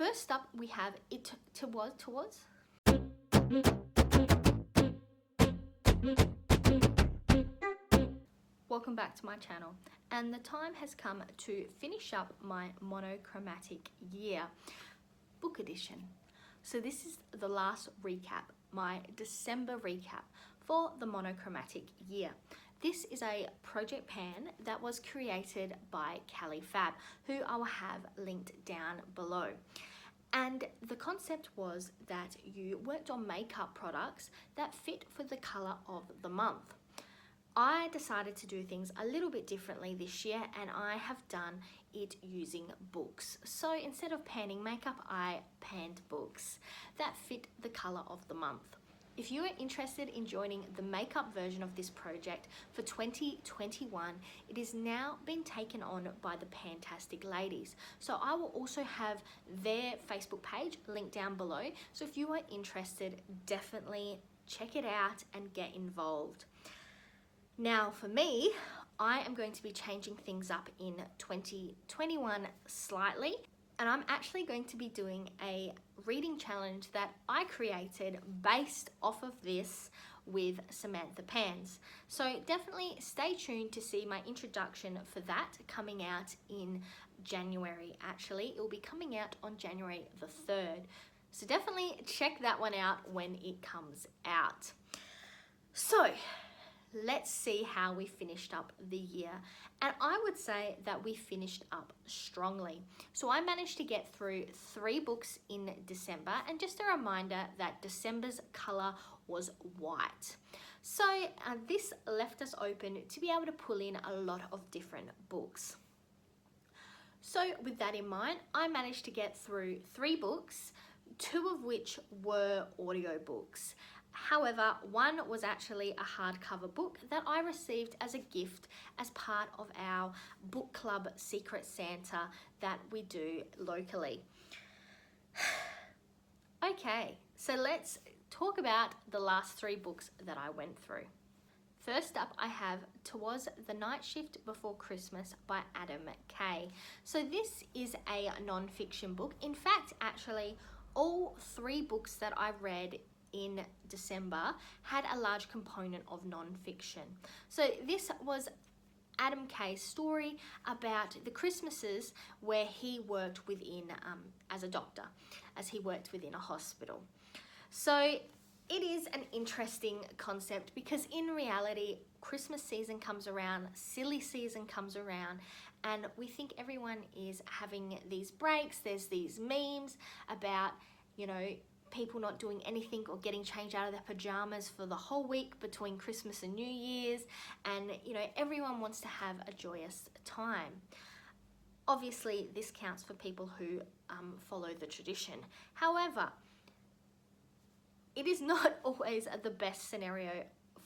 First up, we have It Towards. Welcome back to my channel, and the time has come to finish up my monochromatic year book edition. So this is the last recap, my December recap for the monochromatic year. This is a project pan that was created by KaliFab, who I will have linked down below. And the concept was that you worked on makeup products that fit for the color of the month. I decided to do things a little bit differently this year, and I have done it using books. So instead of panning makeup, I panned books that fit the color of the month. If you are interested in joining the makeup version of this project for 2021, it is now been taken on by the Fantastic Ladies. So I will also have their Facebook page linked down below. So if you are interested, definitely check it out and get involved. Now for me, I am going to be changing things up in 2021 slightly, and I'm actually going to be doing a reading challenge that I created based off of this with Samantha Pans. So definitely stay tuned to see my introduction for that coming out in January. Actually, it will be coming out on January the 3rd. So definitely check that one out when it comes out. So let's see how we finished up the year, and I would say that we finished up strongly. So I managed to get through 3 books in December, and just a reminder that December's color was white. So this left us open to be able to pull in a lot of different books. So with that in mind, I managed to get through 3 books, 2 of which were audiobooks. However, one was actually a hardcover book that I received as a gift as part of our book club Secret Santa that we do locally. Okay, so let's talk about the last 3 books that I went through. First up, I have Twas the Night Shift Before Christmas by Adam Kay. So this is a non-fiction book. In fact, actually, all 3 books that I read in December had a large component of non-fiction. So this was Adam Kay's story about the Christmases where he worked within as a doctor, as he worked within a hospital. So it is an interesting concept because in reality, Christmas season comes around, silly season comes around, and we think everyone is having these breaks. There's these memes about, you know, people not doing anything or getting changed out of their pajamas for the whole week between Christmas and New Year's, and you know, everyone wants to have a joyous time. Obviously this counts for people who follow the tradition. However, it is not always the best scenario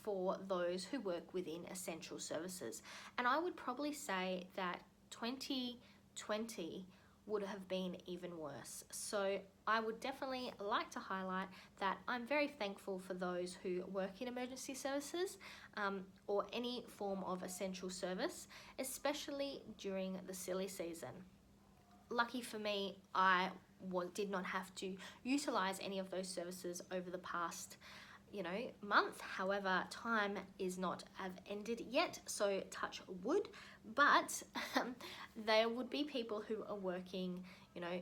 for those who work within essential services, and I would probably say that 2020 would have been even worse. So I would definitely like to highlight that I'm very thankful for those who work in emergency services or any form of essential service, especially during the silly season. Lucky for me, I did not have to utilize any of those services over the past month. However, time is not have ended yet, so touch wood, but there would be people who are working,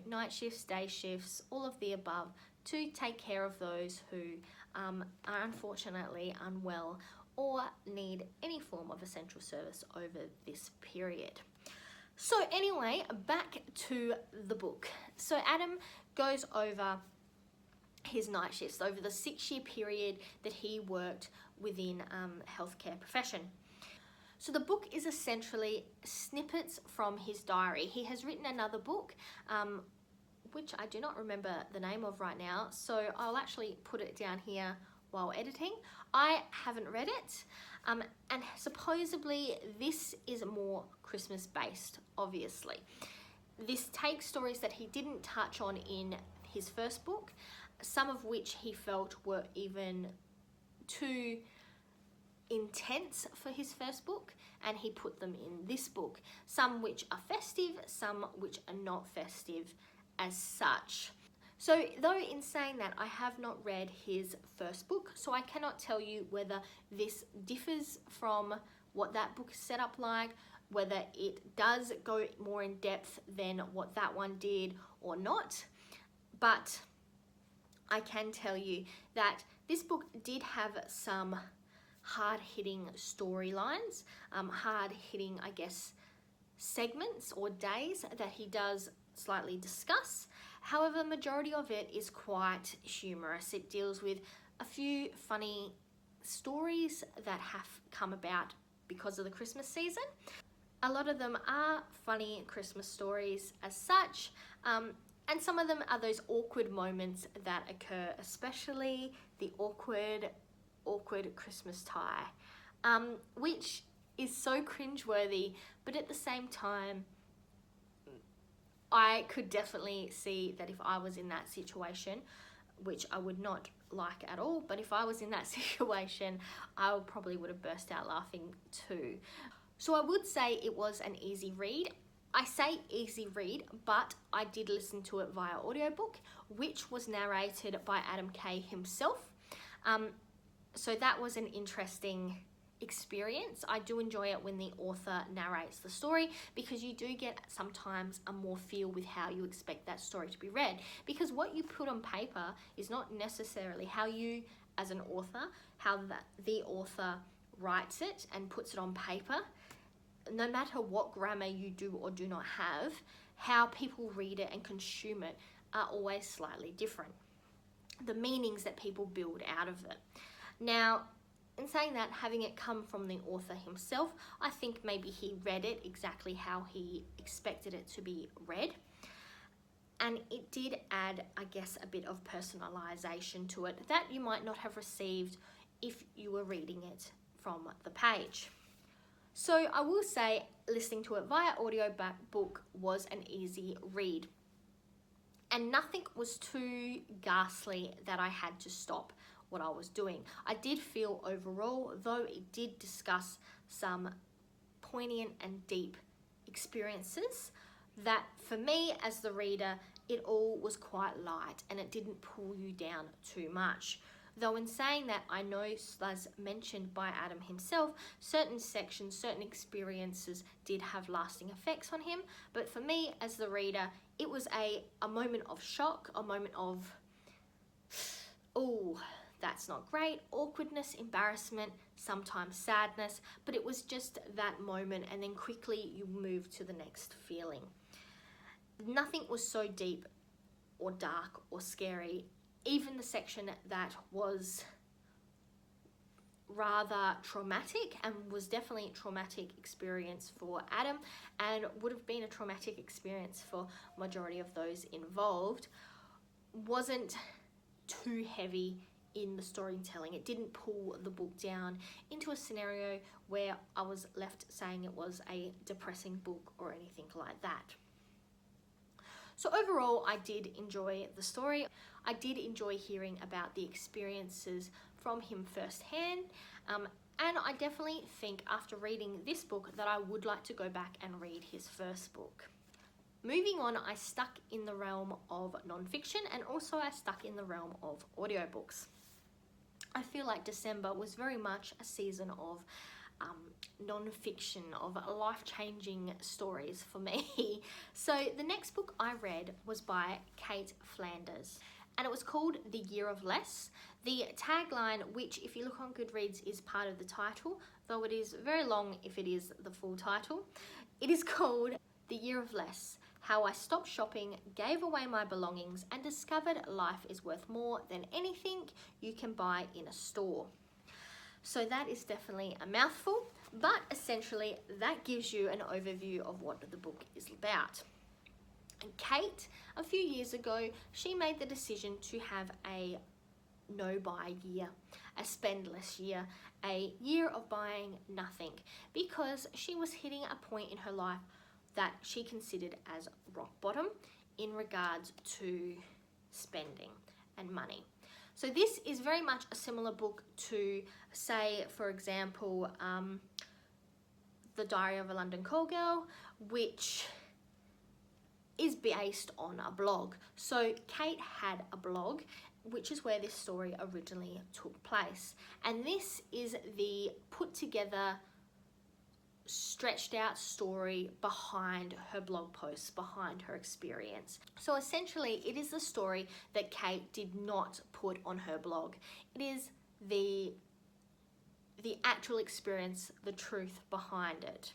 night shifts, day shifts, all of the above, to take care of those who are unfortunately unwell or need any form of essential service over this period. So anyway, back to the book. So Adam goes over his night shifts over the 6-year period that he worked within healthcare profession. So the book is essentially snippets from his diary. He has written another book, which I do not remember the name of right now, so I'll actually put it down here while editing. I haven't read it, and supposedly this is more Christmas based, obviously. This takes stories that he didn't touch on in his first book, some of which he felt were even too intense for his first book, and he put them in this book. Some which are festive, some which are not festive, as such. So though in saying that, I have not read his first book, so I cannot tell you whether this differs from what that book is set up like, whether it does go more in depth than what that one did or not. But I can tell you that this book did have some hard-hitting storylines, hard-hitting, I guess, segments or days that he does slightly discuss. However, the majority of it is quite humorous. It deals with a few funny stories that have come about because of the Christmas season. A lot of them are funny Christmas stories as such, and some of them are those awkward moments that occur, especially the awkward Christmas tie, which is so cringeworthy, but at the same time, I could definitely see that if I was in that situation, which I would not like at all, but if I was in that situation, I probably would have burst out laughing too. So I would say it was an easy read. I say easy read, but I did listen to it via audiobook, which was narrated by Adam Kay himself. So that was an interesting experience. I do enjoy it when the author narrates the story, because you do get sometimes a more feel with how you expect that story to be read, because what you put on paper is not necessarily how you as an author, how the author writes it and puts it on paper. No matter what grammar you do or do not have, how people read it and consume it are always slightly different. The meanings that people build out of it. Now, in saying that, having it come from the author himself, I think maybe he read it exactly how he expected it to be read. And it did add, I guess, a bit of personalization to it that you might not have received if you were reading it from the page. So I will say listening to it via audiobook was an easy read. And nothing was too ghastly that I had to stop what I was doing. I did feel overall, though it did discuss some poignant and deep experiences, that for me as the reader, it all was quite light and it didn't pull you down too much. Though in saying that, I know, as mentioned by Adam himself, certain sections, certain experiences did have lasting effects on him. But for me as the reader, it was a moment of shock, a moment of, oh, that's not great, awkwardness, embarrassment, sometimes sadness, but it was just that moment, and then quickly you move to the next feeling. Nothing was so deep or dark or scary. Even the section that was rather traumatic, and was definitely a traumatic experience for Adam, and would have been a traumatic experience for majority of those involved, wasn't too heavy in the storytelling. It didn't pull the book down into a scenario where I was left saying it was a depressing book or anything like that. So overall, I did enjoy the story. I did enjoy hearing about the experiences from him firsthand. And I definitely think after reading this book that I would like to go back and read his first book. Moving on, I stuck in the realm of non-fiction, and also I stuck in the realm of audiobooks. I feel like December was very much a season of non-fiction, of life-changing stories for me. So the next book I read was by Kate Flanders, and it was called The Year of Less. The tagline, which if you look on Goodreads is part of the title, though it is very long if it is the full title, it is called The Year of Less: How I Stopped Shopping, Gave Away My Belongings, and Discovered Life is Worth More Than Anything You Can Buy in a Store. So that is definitely a mouthful, but essentially that gives you an overview of what the book is about. And Kate, a few years ago, she made the decision to have a no-buy year, a spendless year, a year of buying nothing, because she was hitting a point in her life that she considered as rock bottom in regards to spending and money. So this is very much a similar book to, say, for example, The Diary of a London Call Girl, which is based on a blog. So Kate had a blog, which is where this story originally took place. And this is the put together, stretched out story behind her blog posts, behind her experience. So essentially, it is the story that Kate did not put on her blog. It is the actual experience, the truth behind it.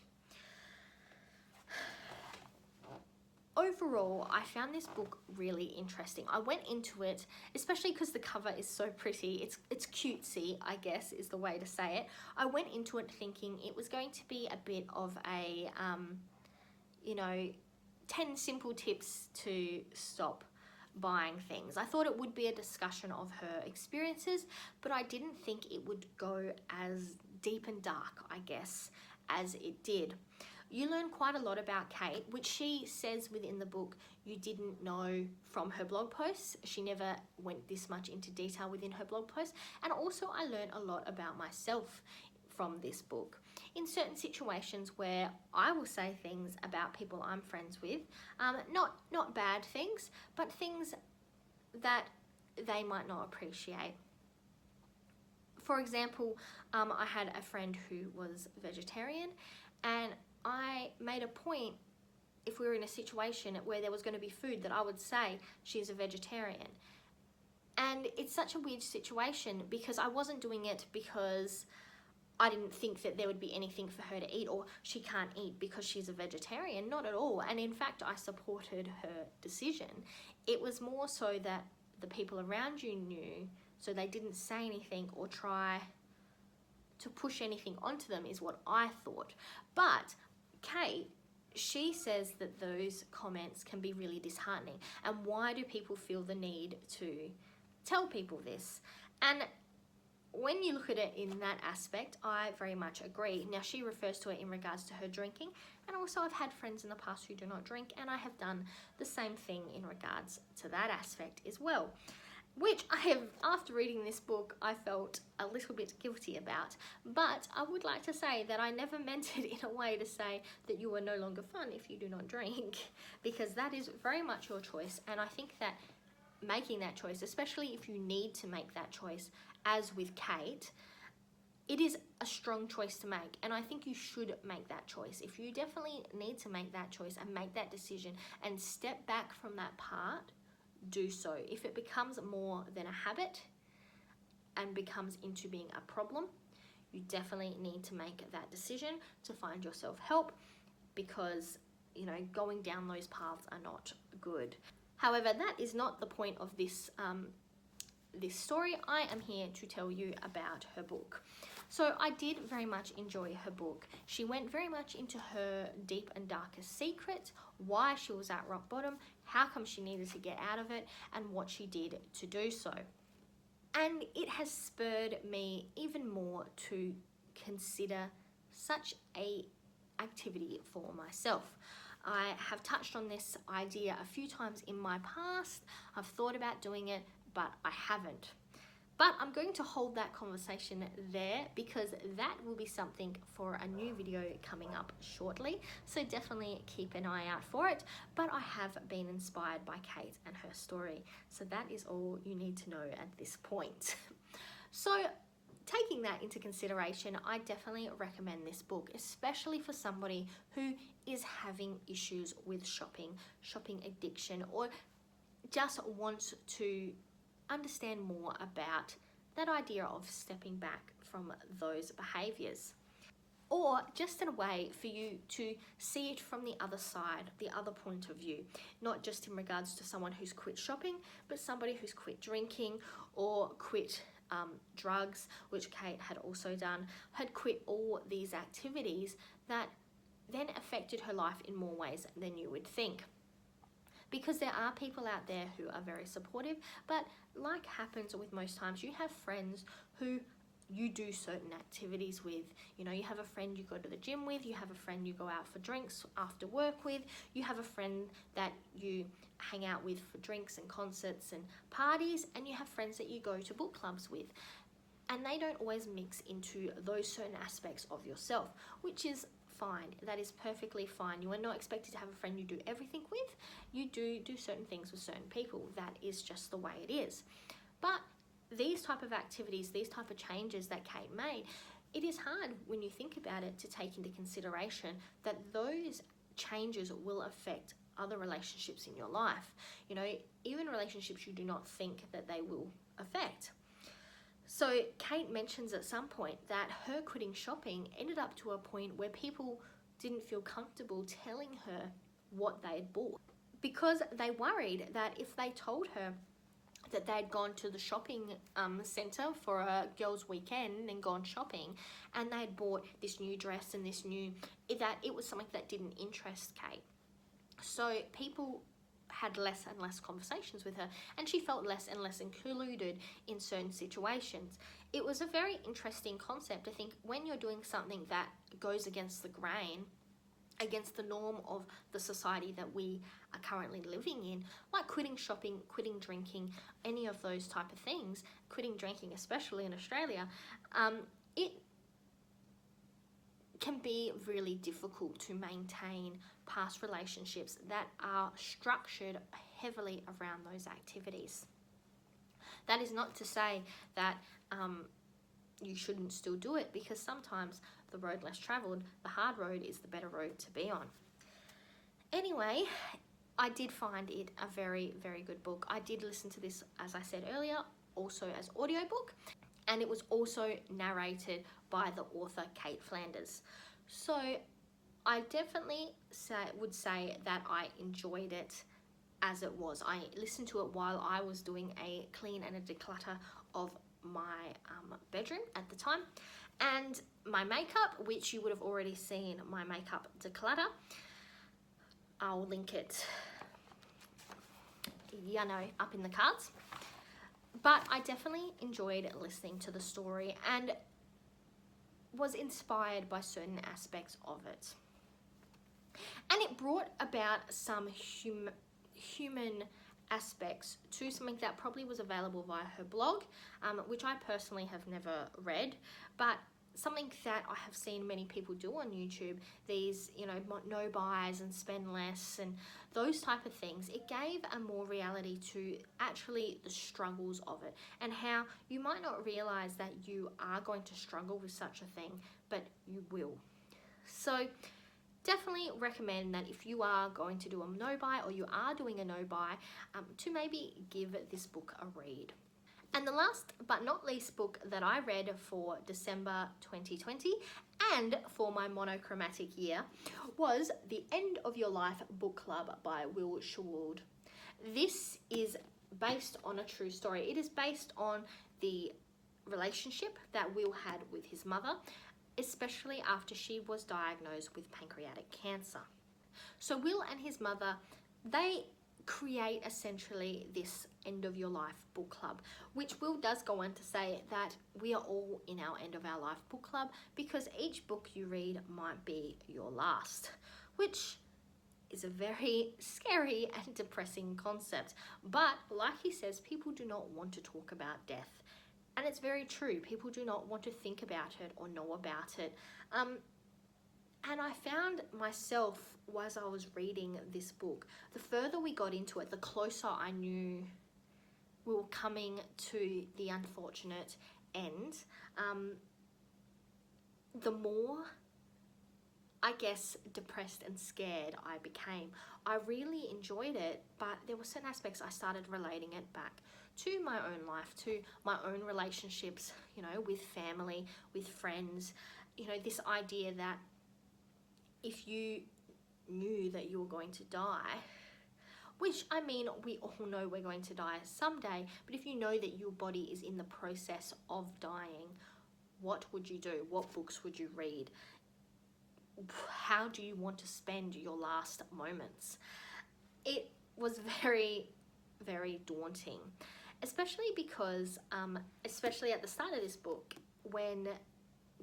Overall, I found this book really interesting. I went into it, especially because the cover is so pretty. It's cutesy, I guess, is the way to say it. I went into it thinking it was going to be a bit of a, 10 simple tips to stop buying things. I thought it would be a discussion of her experiences, but I didn't think it would go as deep and dark, I guess, as it did. You learn quite a lot about Kate, which she says within the book you didn't know from her blog posts. She never went this much into detail within her blog posts. And also I learned a lot about myself from this book. In certain situations where I will say things about people I'm friends with, not bad things, but things that they might not appreciate. For example, I had a friend who was vegetarian, and I made a point, if we were in a situation where there was going to be food, that I would say she's a vegetarian. And it's such a weird situation because I wasn't doing it because I didn't think that there would be anything for her to eat, or she can't eat because she's a vegetarian. Not at all. And in fact, I supported her decision. It was more so that the people around you knew, so they didn't say anything or try to push anything onto them, is what I thought. But Kate, she says that those comments can be really disheartening. And why do people feel the need to tell people this? And when you look at it in that aspect, I very much agree. Now, she refers to it in regards to her drinking, and also I've had friends in the past who do not drink, and I have done the same thing in regards to that aspect as well, which I have, after reading this book, I felt a little bit guilty about. But I would like to say that I never meant it in a way to say that you are no longer fun if you do not drink, because that is very much your choice. And I think that making that choice, especially if you need to make that choice, as with Kate, it is a strong choice to make, and I think you should make that choice. If you definitely need to make that choice and make that decision and step back from that part, do so. If it becomes more than a habit and becomes into being a problem, you definitely need to make that decision to find yourself help, because going down those paths are not good. However, that is not the point of this this story. I am here to tell you about her book. So I did very much enjoy her book. She went very much into her deep and darkest secret, why she was at rock bottom, how come she needed to get out of it, and what she did to do so. And it has spurred me even more to consider such a activity for myself. I have touched on this idea a few times in my past. I've thought about doing it, but I haven't. But I'm going to hold that conversation there, because that will be something for a new video coming up shortly. So definitely keep an eye out for it. But I have been inspired by Kate and her story. So that is all you need to know at this point. So taking that into consideration, I definitely recommend this book, especially for somebody who is having issues with shopping addiction, or just wants to understand more about that idea of stepping back from those behaviors, or just in a way for you to see it from the other side, the other point of view, not just in regards to someone who's quit shopping, but somebody who's quit drinking or quit drugs, which Kate had also done, had quit all these activities that then affected her life in more ways than you would think. Because there are people out there who are very supportive, but like happens with most times, you have friends who you do certain activities with. You have a friend you go to the gym with, you have a friend you go out for drinks after work with, you have a friend that you hang out with for drinks and concerts and parties, and you have friends that you go to book clubs with. And they don't always mix into those certain aspects of yourself, which is fine. That is perfectly fine. You are not expected to have a friend you do everything with. You do certain things with certain people. That is just the way it is. But these type of activities, these type of changes that Kate made, it is hard when you think about it to take into consideration that those changes will affect other relationships in your life. You know, even relationships you do not think that they will affect. So Kate mentions at some point that her quitting shopping ended up to a point where people didn't feel comfortable telling her what they had bought, because they worried that if they told her that they'd gone to the shopping centre for a girls' weekend and gone shopping, and they'd bought this new dress and that it was something that didn't interest Kate. So people had less and less conversations with her, and she felt less and less included in certain situations. It was a very interesting concept. I think when you're doing something that goes against the grain, against the norm of the society that we are currently living in, like quitting shopping, quitting drinking, any of those type of things, quitting drinking, especially in Australia, it can be really difficult to maintain past relationships that are structured heavily around those activities. That is not to say that you shouldn't still do it, because sometimes the road less travelled, the hard road, is the better road to be on. Anyway, I did find it a very, very good book. I did listen to this, as I said earlier, also as audiobook, and it was also narrated by the author Kate Flanders. So I definitely would say that I enjoyed it as it was. I listened to it while I was doing a clean and a declutter of my bedroom at the time, and my makeup, which you would have already seen my makeup declutter. I'll link it, up in the cards. But I definitely enjoyed listening to the story and was inspired by certain aspects of it. And it brought about some human aspects to something that probably was available via her blog, which I personally have never read, but something that I have seen many people do on YouTube, these, no buys and spend less and those type of things. It gave a more reality to actually the struggles of it, and how you might not realize that you are going to struggle with such a thing, but you will. So definitely recommend that if you are going to do a no buy, or you are doing a no buy, to maybe give this book a read. And the last but not least book that I read for December 2020 and for my monochromatic year was The End of Your Life Book Club by Will Shewald. This is based on a true story. It is based on the relationship that Will had with his mother, especially after she was diagnosed with pancreatic cancer. So Will and his mother, they create essentially this End of Your Life book club, which Will does go on to say that we are all in our end of our life book club, because each book you read might be your last, which is a very scary and depressing concept. But like he says, people do not want to talk about death. And it's very true. People do not want to think about it or know about it. And I found myself, as I was reading this book, the further we got into it, the closer I knew we were coming to the unfortunate end. The more, I guess, depressed and scared I became. I really enjoyed it, but there were certain aspects I started relating it back to my own life, to my own relationships, with family, with friends. This idea that if you knew that you were going to die, which, we all know we're going to die someday, but if you know that your body is in the process of dying, what would you do? What books would you read? How do you want to spend your last moments? It was very, very daunting, especially because, especially at the start of this book, when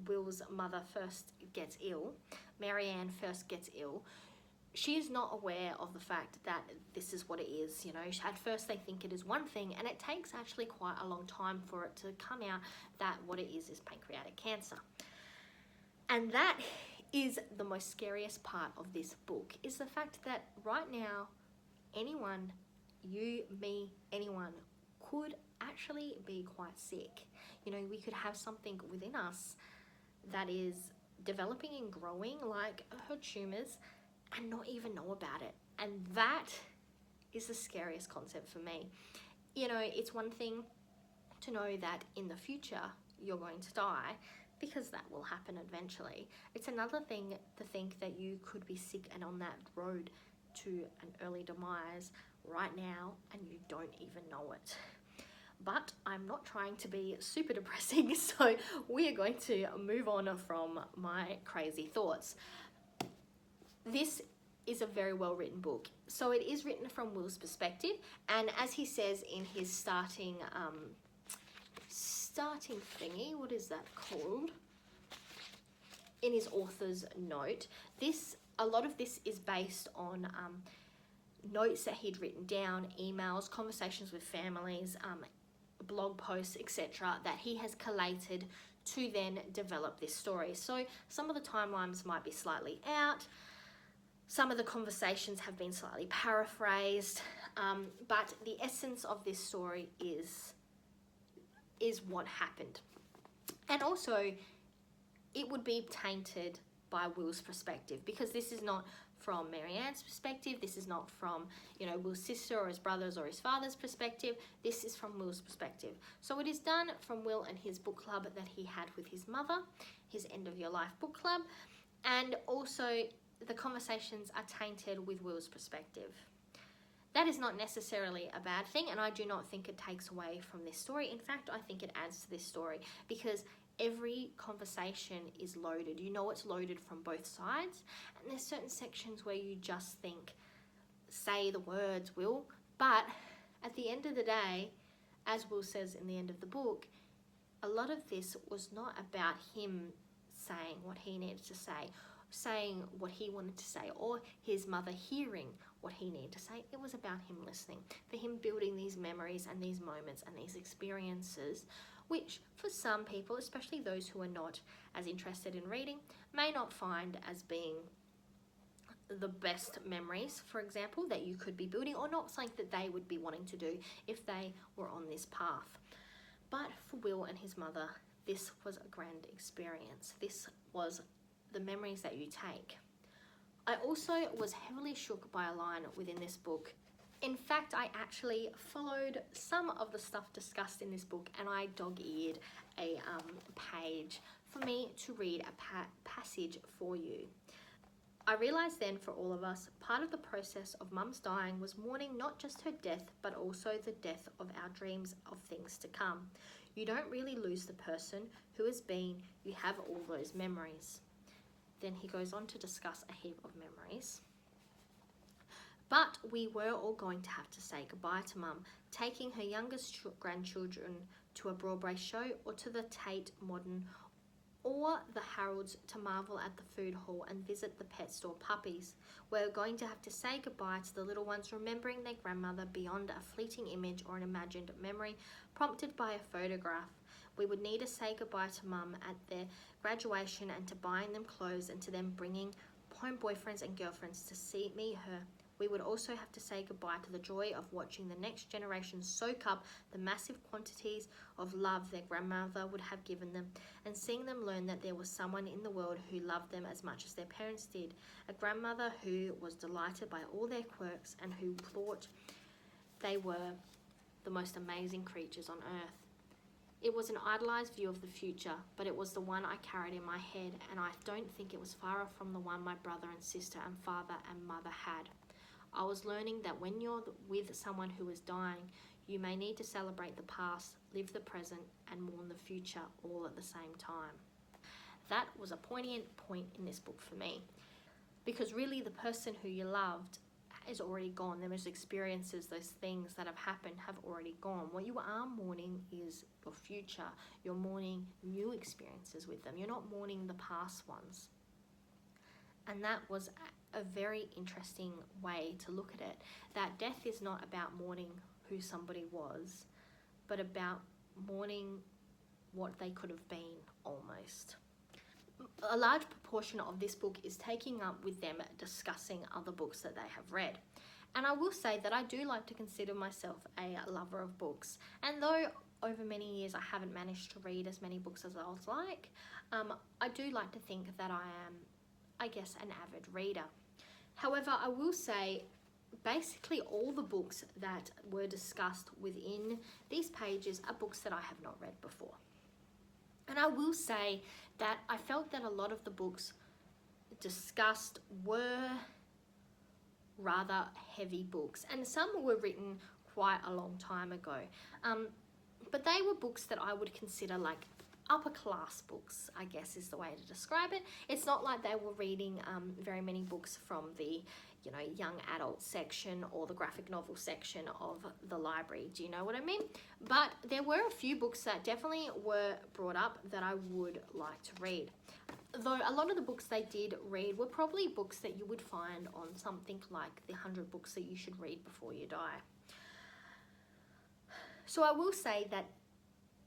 Will's mother first gets ill, Marianne first gets ill, she is not aware of the fact that this is what it is. At first they think it is one thing, and it takes actually quite a long time for it to come out that what it is pancreatic cancer. And that is the most scariest part of this book, is the fact that right now, anyone, you, me, anyone, could actually be quite sick. You know, we could have something within us that is developing and growing, like her tumors, and not even know about it. And that is the scariest concept for me. You know, it's one thing to know that in the future you're going to die, because that will happen eventually. It's another thing to think that you could be sick and on that road to an early demise right now and you don't even know it. But I'm not trying to be super depressing, so we are going to move on from my crazy thoughts. This is a very well written book. So it is written from Will's perspective, and as he says in his starting thingy, what is that called? In his author's note, a lot of this is based on notes that he'd written down, emails, conversations with families, blog posts, etc., that he has collated to then develop this story. So some of the timelines might be slightly out, some of the conversations have been slightly paraphrased, but the essence of this story is what happened. And also, it would be tainted by Will's perspective, because this is not from Marianne's perspective, this is not from, you know, Will's sister or his brother's or his father's perspective, this is from Will's perspective. So it is done from Will and his book club that he had with his mother, his End of Your Life book club, and also the conversations are tainted with Will's perspective. That is not necessarily a bad thing, and I do not think it takes away from this story. In fact, I think it adds to this story, because every conversation is loaded. You know it's loaded from both sides, and there's certain sections where you just think, say the words, Will, but at the end of the day, as Will says in the end of the book, a lot of this was not about him saying what he needed to say, saying what he wanted to say, or his mother hearing what he needed to say. It was about him listening, for him building these memories and these moments and these experiences, which for some people, especially those who are not as interested in reading, may not find as being the best memories, for example, that you could be building, or not something that they would be wanting to do if they were on this path. But for Will and his mother, this was a grand experience. This was the memories that you take. I also was heavily shook by a line within this book. In fact, I actually followed some of the stuff discussed in this book, and I dog-eared a page for me to read a passage for you. I realised then, for all of us, part of the process of Mum's dying was mourning not just her death, but also the death of our dreams of things to come. You don't really lose the person who has been, you have all those memories. Then he goes on to discuss a heap of memories. But we were all going to have to say goodbye to Mum, taking her youngest grandchildren to a Broadway show, or to the Tate Modern, or the Harrods, to marvel at the food hall and visit the pet store puppies. We're going to have to say goodbye to the little ones, remembering their grandmother beyond a fleeting image or an imagined memory prompted by a photograph. We would need to say goodbye to Mum at their graduation, and to buying them clothes, and to them bringing home boyfriends and girlfriends to meet her. We would also have to say goodbye to the joy of watching the next generation soak up the massive quantities of love their grandmother would have given them, and seeing them learn that there was someone in the world who loved them as much as their parents did, a grandmother who was delighted by all their quirks and who thought they were the most amazing creatures on earth. It was an idealised view of the future, but it was the one I carried in my head, and I don't think it was far off from the one my brother and sister and father and mother had. I was learning that when you're with someone who is dying, you may need to celebrate the past, live the present, and mourn the future all at the same time. That was a poignant point in this book for me, because really the person who you loved is already gone. Those experiences, those things that have happened have already gone. What you are mourning is your future. You're mourning new experiences with them. You're not mourning the past ones. And that was a very interesting way to look at it, that death is not about mourning who somebody was, but about mourning what they could have been, almost. a large proportion of this book is taking up with them discussing other books that they have read. And I will say that I do like to consider myself a lover of books. And though over many years I haven't managed to read as many books as I would like, I do like to think that I am, I guess, an avid reader. However, I will say basically all the books that were discussed within these pages are books that I have not read before. And I will say that I felt that a lot of the books discussed were rather heavy books, and some were written quite a long time ago. But they were books that I would consider like upper class books, I guess is the way to describe it. It's not like they were reading very many books from the, you know, young adult section or the graphic novel section of the library. Do you know what I mean? But there were a few books that definitely were brought up that I would like to read. Though a lot of the books they did read were probably books that you would find on something like the 100 books that you should read before you die. So I will say that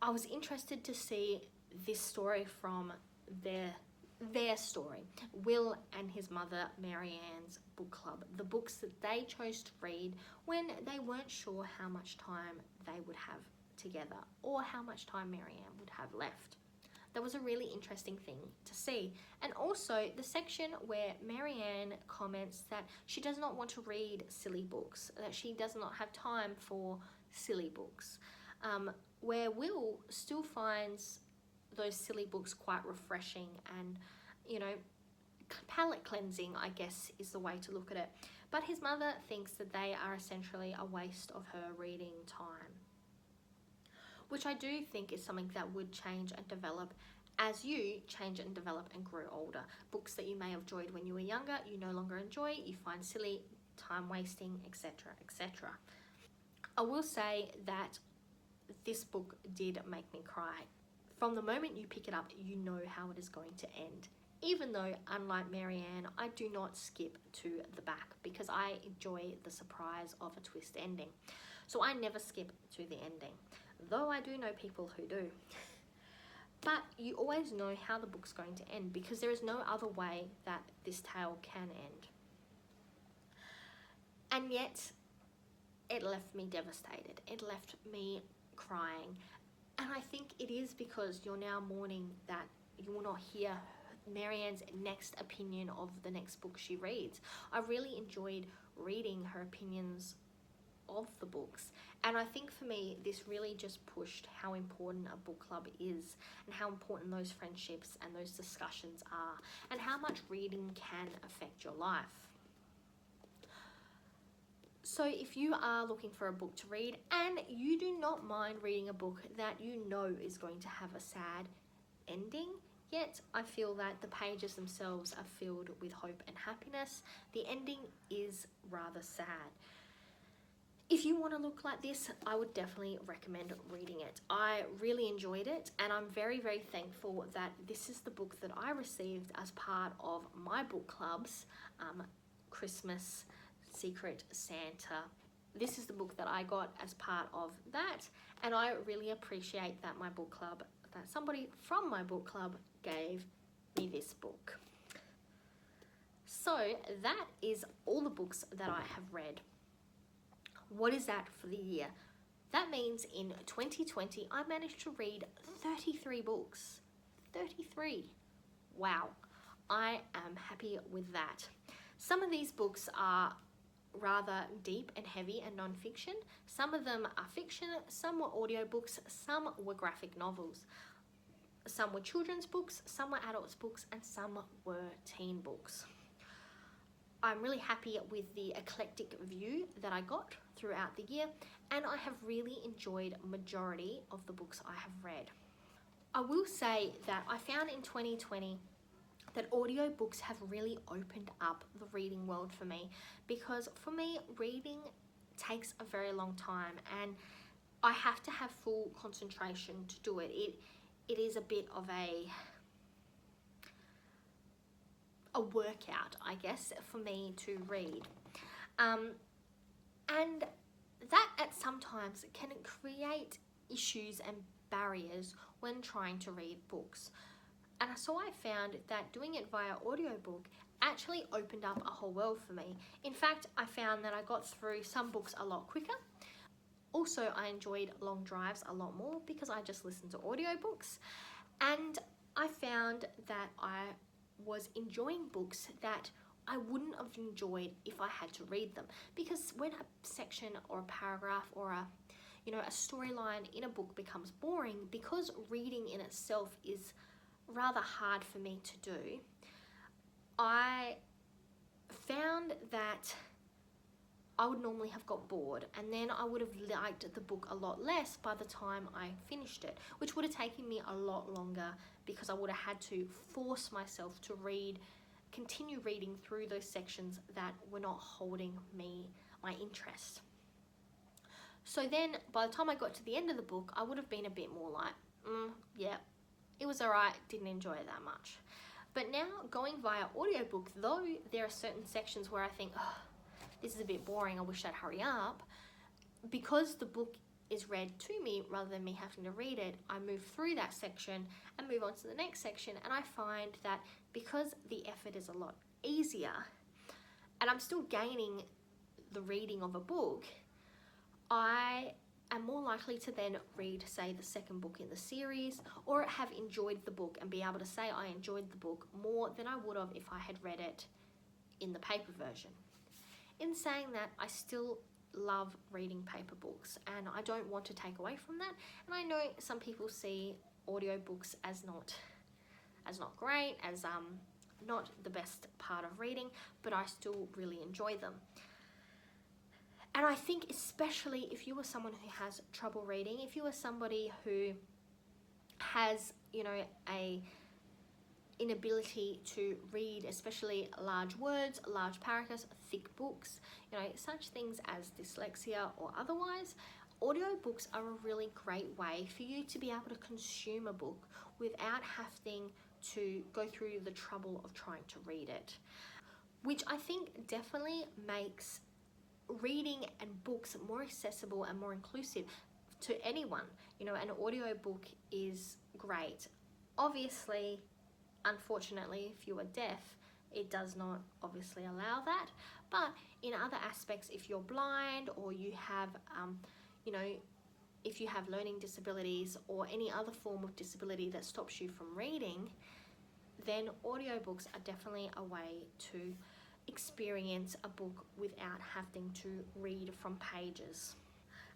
I was interested to see this story from their story, Will and his mother Marianne's book club, the books that they chose to read when they weren't sure how much time they would have together or how much time Marianne would have left. That was a really interesting thing to see. And also the section where Marianne comments that she does not want to read silly books, that she does not have time for silly books, where Will still finds those silly books quite refreshing and, you know, palate cleansing, I guess is the way to look at it. But his mother thinks that they are essentially a waste of her reading time, which I do think is something that would change and develop as you change and develop and grow older. Books that you may have enjoyed when you were younger, you no longer enjoy, you find silly, time wasting, etc., etc. I will say that this book did make me cry. From the moment you pick it up, you know how it is going to end. Even though, unlike Marianne, I do not skip to the back because I enjoy the surprise of a twist ending. So I never skip to the ending, though I do know people who do. But you always know how the book's going to end because there is no other way that this tale can end. And yet, it left me devastated. It left me crying. And I think it is because you're now mourning that you will not hear Marianne's next opinion of the next book she reads. I really enjoyed reading her opinions of the books, and I think for me this really just pushed how important a book club is and how important those friendships and those discussions are and how much reading can affect your life. So if you are looking for a book to read and you do not mind reading a book that you know is going to have a sad ending, yet I feel that the pages themselves are filled with hope and happiness, the ending is rather sad. If you want to look like this, I would definitely recommend reading it. I really enjoyed it, and I'm very, very thankful that this is the book that I received as part of my book club's Christmas Secret Santa. This is the book that I got as part of that, and I really appreciate that that somebody from my book club gave me this book. So that is all the books that I have read. What is that for the year? That means in 2020, I managed to read 33 books. 33. Wow. I am happy with that. Some of these books are rather deep and heavy and non-fiction. Some of them are fiction, some were audiobooks, some were graphic novels. Some were children's books, some were adults books, and some were teen books. I'm really happy with the eclectic view that I got throughout the year, and I have really enjoyed majority of the books I have read. I will say that I found in 2020 that audiobooks have really opened up the reading world for me, because for me, reading takes a very long time and I have to have full concentration to do it. It is a bit of a workout, I guess, for me to read. And that at sometimes can create issues and barriers when trying to read books. And so I found that doing it via audiobook actually opened up a whole world for me. In fact, I found that I got through some books a lot quicker. Also, I enjoyed long drives a lot more because I just listened to audiobooks. And I found that I was enjoying books that I wouldn't have enjoyed if I had to read them. Because when a section or a paragraph or a storyline in a book becomes boring, because reading in itself is rather hard for me to do, I found that I would normally have got bored, and then I would have liked the book a lot less by the time I finished it, which would have taken me a lot longer because I would have had to force myself to continue reading through those sections that were not holding my interest. So then by the time I got to the end of the book, I would have been a bit more like, yeah, it was alright, didn't enjoy it that much. But now going via audiobook, though there are certain sections where I think, oh, this is a bit boring, I wish I'd hurry up, because the book is read to me rather than me having to read it, I move through that section and move on to the next section, and I find that because the effort is a lot easier and I'm still gaining the reading of a book, I am more likely to then read, say, the second book in the series, or have enjoyed the book and be able to say I enjoyed the book more than I would have if I had read it in the paper version. In saying that, I still love reading paper books, and I don't want to take away from that. And I know some people see audiobooks as not great, as not the best part of reading, but I still really enjoy them. And I think especially if you are someone who has trouble reading, if you are somebody who has, a inability to read, especially large words, large paragraphs, thick books, such things as dyslexia or otherwise, audiobooks are a really great way for you to be able to consume a book without having to go through the trouble of trying to read it, which I think definitely makes reading and books more accessible and more inclusive to anyone. An audiobook is great. Obviously, unfortunately, if you are deaf, it does not obviously allow that, but in other aspects, if you're blind or you have if you have learning disabilities or any other form of disability that stops you from reading, then audiobooks are definitely a way to experience a book without having to read from pages.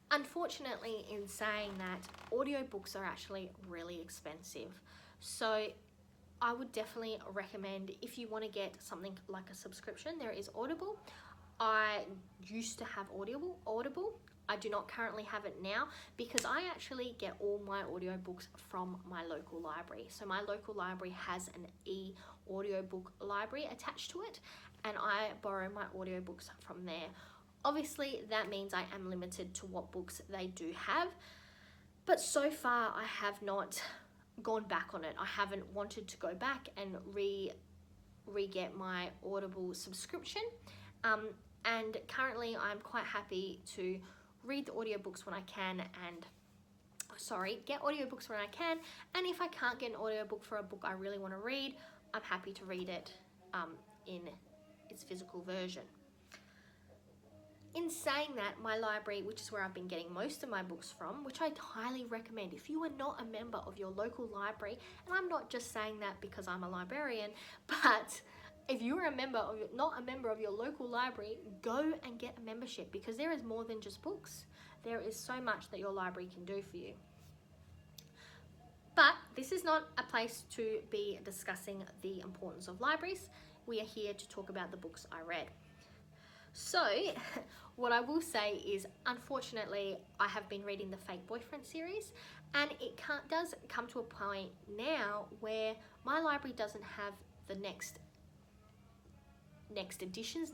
Unfortunately, in saying that, audiobooks are actually really expensive. So I would definitely recommend, if you want to get something like a subscription, there is Audible. I used to have Audible. I do not currently have it now because I actually get all my audiobooks from my local library. So my local library has an e-audiobook library attached to it, and I borrow my audiobooks from there. Obviously, that means I am limited to what books they do have, but so far I have not gone back on it. I haven't wanted to go back and re-get my Audible subscription, and currently I'm quite happy to read the audiobooks when I can, get audiobooks when I can, and if I can't get an audiobook for a book I really want to read, I'm happy to read it in its physical version. In saying that, my library, which is where I've been getting most of my books from, which I'd highly recommend if you are not a member of your local library, and I'm not just saying that because I'm a librarian, but if you are not a member of your local library, go and get a membership, because there is more than just books. There is so much that your library can do for you. But this is not a place to be discussing the importance of libraries. We are here to talk about the books I read. So, what I will say is, unfortunately, I have been reading the Fake Boyfriend series, and it does come to a point now where my library doesn't have the next editions,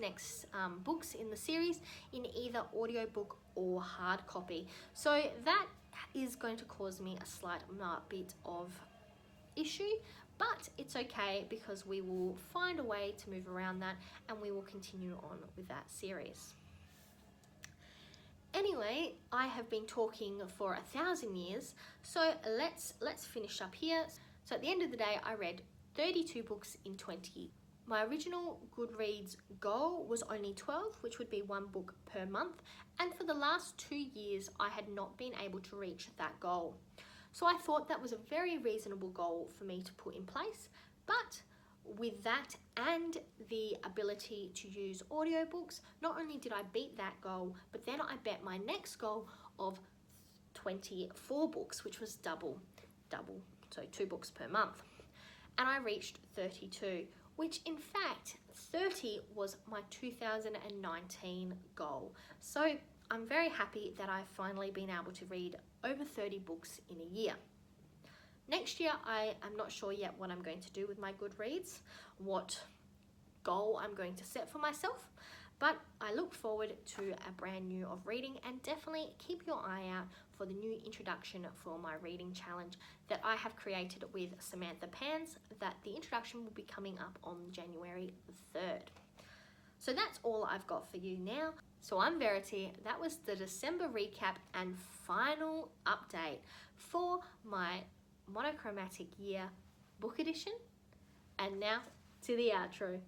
books in the series in either audiobook or hard copy. So that is going to cause me a slight bit of issue, but it's okay because we will find a way to move around that, and we will continue on with that series. Anyway, I have been talking for 1,000 years, so let's finish up here. So at the end of the day, I read 32 books in 20. My original Goodreads goal was only 12, which would be 1 book per month. And for the last 2 years, I had not been able to reach that goal. So I thought that was a very reasonable goal for me to put in place. But with that and the ability to use audiobooks, not only did I beat that goal, but then I bet my next goal of 24 books, which was double, so 2 books per month. And I reached 32, which in fact 30 was my 2019 goal. So I'm very happy that I've finally been able to read over 30 books in a year. Next year, I am not sure yet what I'm going to do with my Goodreads, what goal I'm going to set for myself, but I look forward to a brand new of reading, and definitely keep your eye out for the new introduction for my reading challenge that I have created with Samantha Pans, that the introduction will be coming up on January 3rd. So that's all I've got for you now. So I'm Verity. That was the December recap and final update for my Monochromatic Year book edition. And now to the outro.